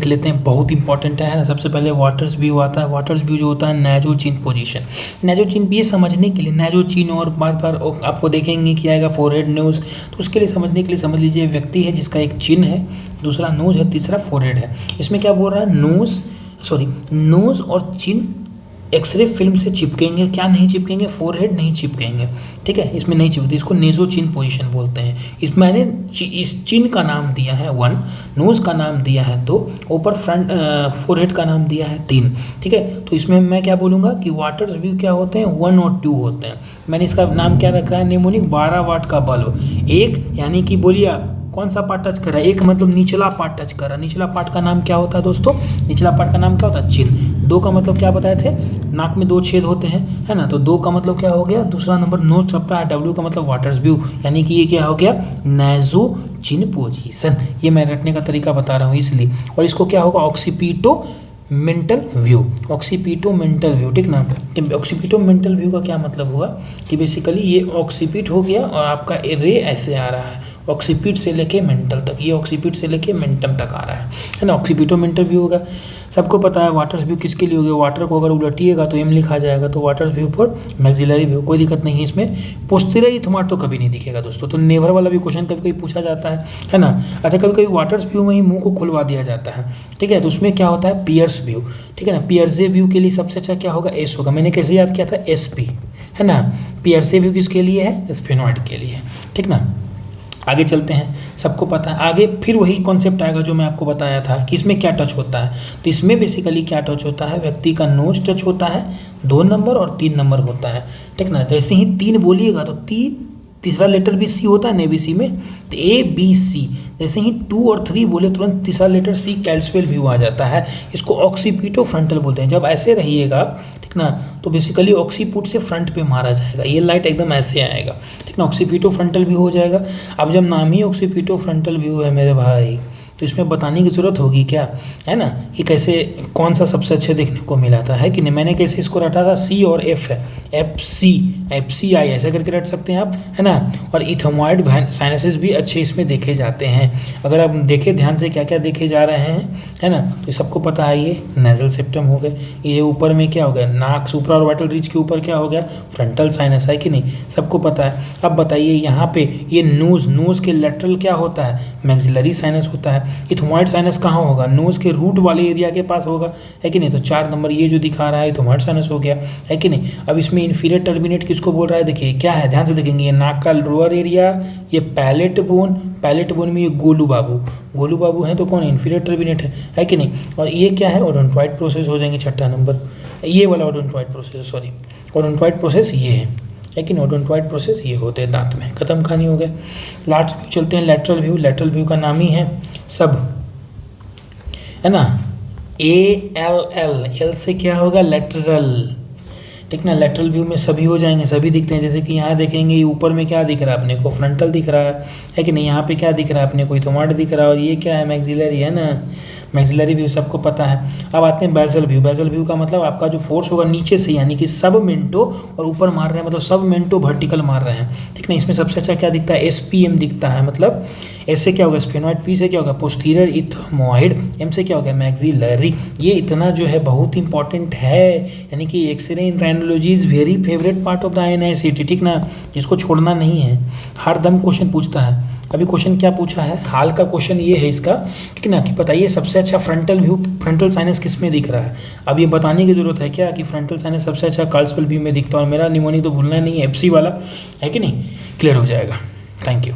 देख लेते हैं, बहुत इंपॉर्टेंट है ना। सबसे पहले वाटर्स व्यू आता है। वाटर्स व्यू जो होता है नाजो चिन पोजीशन। नाजो चिन ये समझने के लिए नाजो चिन और बार बार आपको देखेंगे कि आएगा फोरहेड नोज, तो उसके लिए समझने के लिए समझ लीजिए व्यक्ति है जिसका एक चिन है, दूसरा नोज है, तीसरा फोरहेड है। इसमें क्या बोल रहा है, नोज और चिन एक्सरे फिल्म से चिपकेंगे, क्या नहीं चिपकेंगे, फोरहेड नहीं चिपकेंगे, ठीक है, इसमें नहीं चिपकते, इसको नेजो चिन पोजीशन बोलते हैं। इस मैंने इस चिन का नाम दिया है 1, नोज का नाम दिया है 2, ऊपर फ्रंट फोरहेड का नाम दिया है 3, ठीक है। तो इसमें मैं क्या बोलूँगा कि वाटर्स व्यू क्या होते हैं, 1 और 2 होते हैं। मैंने इसका नाम क्या रखा है, निमोनिक 12 वाट का बल्ब। एक यानी कि बोलिए आप कौन सा पार्ट टच कर रहा है, एक मतलब निचला पार्ट टच कर रहा है। निचला पार्ट का नाम क्या होता है दोस्तों, निचला पार्ट का नाम क्या होता है, चिन। 2 का मतलब क्या बताए थे, नाक में 2 छेद होते हैं, है ना, तो 2 का मतलब क्या हो गया, दूसरा नंबर नोज चपटा है। W का मतलब वाटर्स व्यू, यानी कि ये क्या हो गया, नाजो चिन पोजीशन। ये मैं रटने का तरीका बता रहा हूँ इसलिए। और इसको क्या होगा, occipito mental view, occipito mental view, ठीक ना। ऑक्सीपिटो मेंटल व्यू का क्या मतलब हुआ कि बेसिकली ये ऑक्सीपिट हो गया और आपका रे ऐसे आ रहा है, ऑक्सीपिट से लेके मेंटल तक, ये ऑक्सीपिट से लेके मेंटम तक आ रहा है ना, ऑक्सीपिटो मेंटल व्यू होगा। सबको पता है वाटर्स व्यू किसके लिए हो गया, वाटर को अगर उलटिएगा तो एम लिखा जाएगा, तो waters view for maxillary view, कोई दिक्कत नहीं है इसमें। पोस्टीरियर इथोमाटो कभी नहीं दिखेगा दोस्तों, तो नेवर वाला भी क्वेश्चन कभी कभी पूछा जाता है ना। अच्छा, कभी कभी वाटर्स व्यू में ही मुंह को खुलवा दिया जाता है, ठीक है, तो उसमें क्या होता है, पियर्स व्यू, ठीक है ना। पियर्से व्यू के लिए सबसे अच्छा क्या होगा, एस होगा। मैंने कैसे याद किया था, SP, है ना। पियर्से व्यू किसके लिए है, स्फेनॉइड के लिए, ठीक ना। आगे चलते हैं, सबको पता है आगे फिर वही कॉन्सेप्ट आएगा जो मैं आपको बताया था कि इसमें क्या टच होता है। तो इसमें बेसिकली क्या टच होता है, व्यक्ति का नोज टच होता है, 2 नंबर और 3 नंबर होता है, ठीक ना। जैसे ही 3 बोलिएगा तो तीसरा लेटर भी C होता है ना ABC में, तो ABC। जैसे ही 2 और 3 बोले तुरंत तीसरा लेटर C, कैल्सवेल व्यू आ जाता है। इसको ऑक्सीपिटो फ्रंटल बोलते हैं। जब ऐसे रहिएगा, ठीक ना, तो बेसिकली ऑक्सीपुट से फ्रंट पे मारा जाएगा, ये लाइट एकदम ऐसे आएगा, ठीक ना, ऑक्सीपिटो फ्रंटल व्यू हो जाएगा। अब जब नाम ही ऑक्सीपिटो फ्रंटल व्यू है मेरे भाई, तो इसमें बताने की ज़रूरत होगी क्या, है ना, कि कैसे कौन सा सबसे अच्छे देखने को मिला था, है कि नहीं। मैंने कैसे इसको रटा था, C और F है, FCI ऐसे करके रट सकते हैं आप, है ना। और इथोमॉइड साइनसेस भी अच्छे इसमें देखे जाते हैं। अगर आप देखें ध्यान से क्या क्या देखे जा रहे हैं, है ना, तो सबको पता है ये नेजल सेप्टम हो गए, ये ऊपर में क्या हो गया, नाक सुप्रा और वाइटल रिज के ऊपर क्या हो गया, फ्रंटल साइनस, है कि नहीं, सबको पता है। अब बताइए यहाँ पे ये नोज के लेटरल क्या होता है, मैक्सिलरी साइनस होता है। इथोमॉइड साइनस कहाँ होगा, नोज के रूट वाले एरिया के पास होगा, है कि नहीं। तो 4 नंबर ये जो दिखा रहा है इथोमॉइड साइनस हो गया, है कि नहीं। अब इसमें इन्फीरियर टर्मिनेट किसको बोल रहा है, देखिए क्या है, ध्यान से देखेंगे, ये नाक का लोअर एरिया, ये पैलेट बोन में ये गोलू बाबू हैं, तो कौन इन्फीरियर टर्मिनेट है कि नहीं। और ये क्या है, ओडोंटॉइड प्रोसेस हो जाएंगे 6ठा नंबर, ये वाला ओडोंटॉइड प्रोसेस ये है कि नहीं। ओडोंटॉइड प्रोसेस ये होते हैं दांत में, खत्म कहानी हो गए। लास्ट व्यू चलते हैं, लेटरल व्यू का नाम ही है सब, है ना, ALL से क्या होगा, लेटरल, ठीक ना। लेटरल व्यू में सभी हो जाएंगे, सभी दिखते हैं। जैसे कि यहाँ देखेंगे, ये ऊपर में क्या दिख रहा है अपने को, फ्रंटल दिख रहा है कि नहीं। यहाँ पे क्या दिख रहा है अपने को, इथोमॉइड दिख रहा है, और ये क्या है, मैक्सिलरी, है ना, मैक्सिलरी व्यू सबको पता है। अब आते हैं बेजल व्यू का मतलब आपका जो फोर्स होगा नीचे से, यानी कि सब मेंटो और ऊपर मार रहे हैं, मतलब सब मेंटो वर्टिकल मार रहे हैं, ठीक ना। इसमें सबसे अच्छा क्या दिखता है, SPM दिखता है, मतलब S से क्या होगा, स्फेनॉइड, P से क्या होगा, पोस्टीरियर इथमॉइड, M से क्या होगा, मैक्सिलरी। ये इतना जो है बहुत इंपॉर्टेंट है, यानी कि X-ray in rhinology is very favourite part of the NICT, ठीक ना, जिसको छोड़ना नहीं है। हर दम क्वेश्चन पूछता है। अभी क्वेश्चन क्या पूछा है, हाल का क्वेश्चन ये है इसका, ठीक ना, कि बताइए सबसे अच्छा फ्रंटल साइनस किस में दिख रहा है। अब ये बताने की जरूरत है क्या कि फ्रंटल साइनस सबसे अच्छा कैल्सवेल व्यू में दिखता है, और मेरा निमोनिक तो भूलना नहीं है, FC वाला, है कि नहीं, क्लियर हो जाएगा। Thank you.